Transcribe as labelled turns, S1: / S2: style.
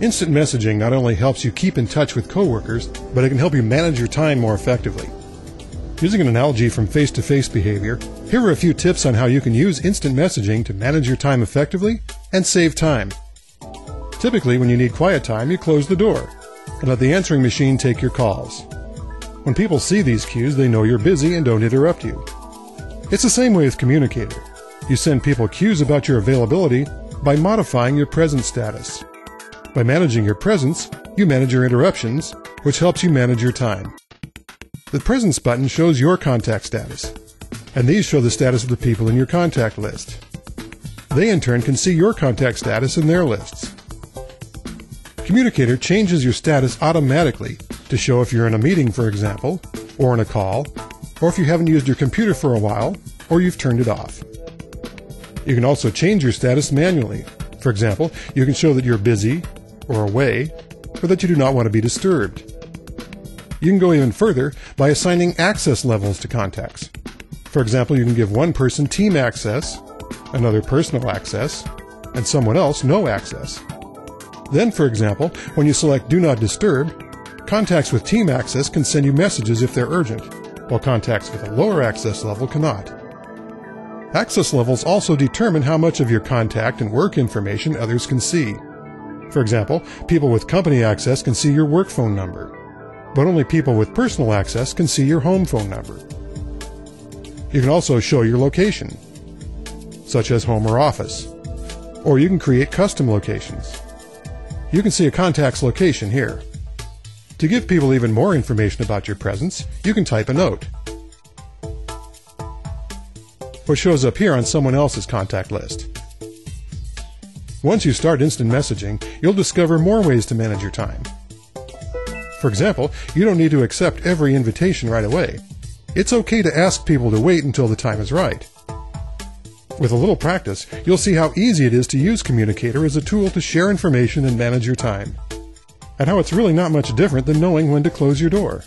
S1: Instant messaging not only helps you keep in touch with coworkers, but it can help you manage your time more effectively. Using an analogy from face-to-face behavior, here are a few tips on how you can use instant messaging to manage your time effectively and save time. Typically, when you need quiet time, you close the door and let the answering machine take your calls. When people see these cues, they know you're busy and don't interrupt you. It's the same way with Communicator. You send people cues about your availability by modifying your presence status. By managing your presence, you manage your interruptions, which helps you manage your time. The Presence button shows your contact status, and these show the status of the people in your contact list. They in turn can see your contact status in their lists. Communicator changes your status automatically to show if you're in a meeting, for example, or in a call, or if you haven't used your computer for a while, or you've turned it off. You can also change your status manually. For example, you can show that you're busy, or away, or that you do not want to be disturbed. You can go even further by assigning access levels to contacts. For example, you can give one person team access, another personal access, and someone else no access. Then, for example, when you select Do Not Disturb, contacts with team access can send you messages if they're urgent, while contacts with a lower access level cannot. Access levels also determine how much of your contact and work information others can see. For example, people with company access can see your work phone number, but only people with personal access can see your home phone number. You can also show your location, such as home or office, or you can create custom locations. You can see a contact's location here. To give people even more information about your presence, you can type a note, which shows up here on someone else's contact list. Once you start instant messaging, you'll discover more ways to manage your time. For example, you don't need to accept every invitation right away. It's okay to ask people to wait until the time is right. With a little practice, you'll see how easy it is to use Communicator as a tool to share information and manage your time, and how it's really not much different than knowing when to close your door.